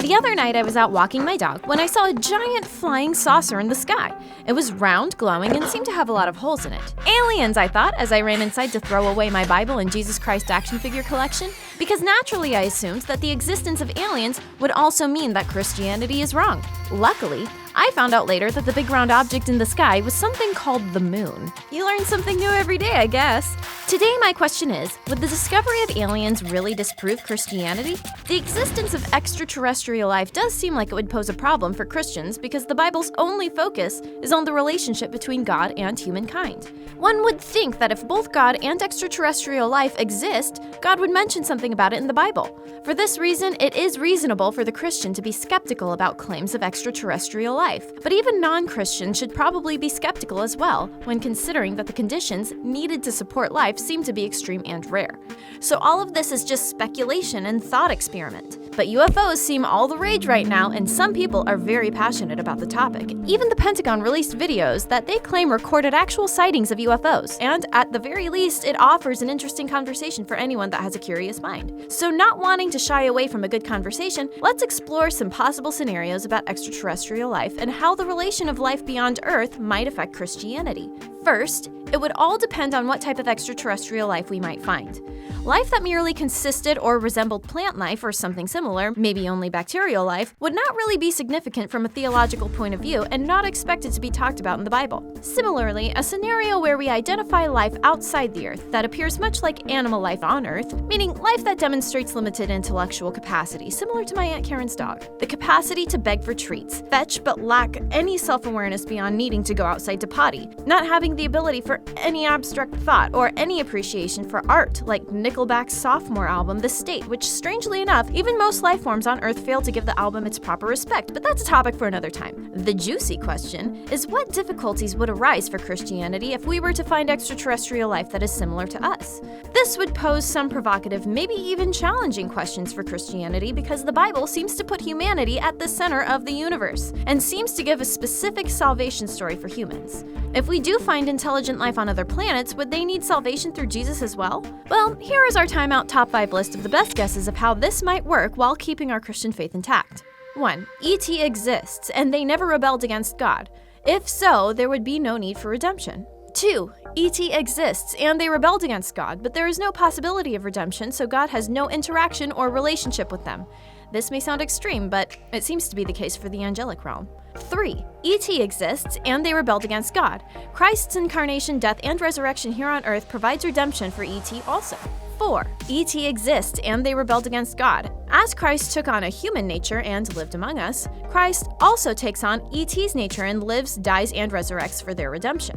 The other night I was out walking my dog when I saw a giant flying saucer in the sky. It was round, glowing, and seemed to have a lot of holes in it. Aliens, I thought, as I ran inside to throw away my Bible and Jesus Christ action figure collection, because naturally I assumed that the existence of aliens would also mean that Christianity is wrong. Luckily, I found out later that the big round object in the sky was something called the moon. You learn something new every day, I guess. Today my question is, would the discovery of aliens really disprove Christianity? The existence of extraterrestrial life does seem like it would pose a problem for Christians because the Bible's only focus is on the relationship between God and humankind. One would think that if both God and extraterrestrial life exist, God would mention something about it in the Bible. For this reason, it is reasonable for the Christian to be skeptical about claims of extraterrestrial life. But even non-Christians should probably be skeptical as well, when considering that the conditions needed to support life seem to be extreme and rare. So all of this is just speculation and thought experiment. But UFOs seem all the rage right now, and some people are very passionate about the topic. Even the Pentagon released videos that they claim recorded actual sightings of UFOs, and at the very least, it offers an interesting conversation for anyone that has a curious mind. So not wanting to shy away from a good conversation, let's explore some possible scenarios about extraterrestrial life and how the relation of life beyond Earth might affect Christianity. First, it would all depend on what type of extraterrestrial life we might find. Life that merely consisted or resembled plant life or something similar, maybe only bacterial life, would not really be significant from a theological point of view and not expected to be talked about in the Bible. Similarly, a scenario where we identify life outside the Earth that appears much like animal life on Earth, meaning life that demonstrates limited intellectual capacity, similar to my Aunt Karen's dog. The capacity to beg for treats, fetch but lack any self-awareness beyond needing to go outside to potty, not having the ability for any abstract thought or any appreciation for art, like Nickelback's sophomore album, The State, which strangely enough, even most life forms on Earth fail to give the album its proper respect, but that's a topic for another time. The juicy question is, what difficulties would arise for Christianity if we were to find extraterrestrial life that is similar to us? This would pose some provocative, maybe even challenging questions for Christianity because the Bible seems to put humanity at the center of the universe and seems to give a specific salvation story for humans. If we do find intelligent life on other planets, would they need salvation through Jesus as well? Well, here is our Timeout Top 5 list of the best guesses of how this might work while keeping our Christian faith intact. 1. E.T. exists, and they never rebelled against God. If so, there would be no need for redemption. 2. E.T. exists, and they rebelled against God, but there is no possibility of redemption, so God has no interaction or relationship with them. This may sound extreme, but it seems to be the case for the angelic realm. 3. E.T. exists, and they rebelled against God. Christ's incarnation, death, and resurrection here on earth provides redemption for E.T. also. 4. E.T. exists, and they rebelled against God. As Christ took on a human nature and lived among us, Christ also takes on E.T.'s nature and lives, dies, and resurrects for their redemption.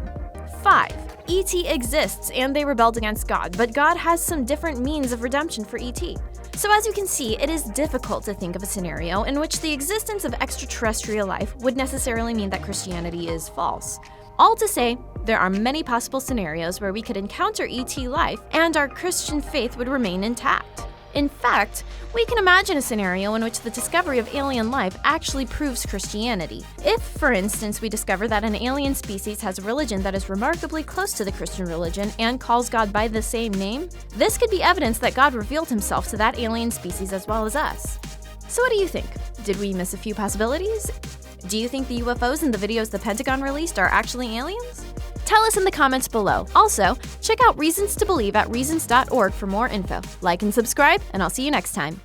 5. E.T. exists, and they rebelled against God, but God has some different means of redemption for E.T. So as you can see, it is difficult to think of a scenario in which the existence of extraterrestrial life would necessarily mean that Christianity is false. All to say, there are many possible scenarios where we could encounter ET life and our Christian faith would remain intact. In fact, we can imagine a scenario in which the discovery of alien life actually proves Christianity. If, for instance, we discover that an alien species has a religion that is remarkably close to the Christian religion and calls God by the same name, this could be evidence that God revealed himself to that alien species as well as us. So what do you think? Did we miss a few possibilities? Do you think the UFOs in the videos the Pentagon released are actually aliens? Tell us in the comments below. Also, check out Reasons to Believe at reasons.org for more info. Like and subscribe, and I'll see you next time.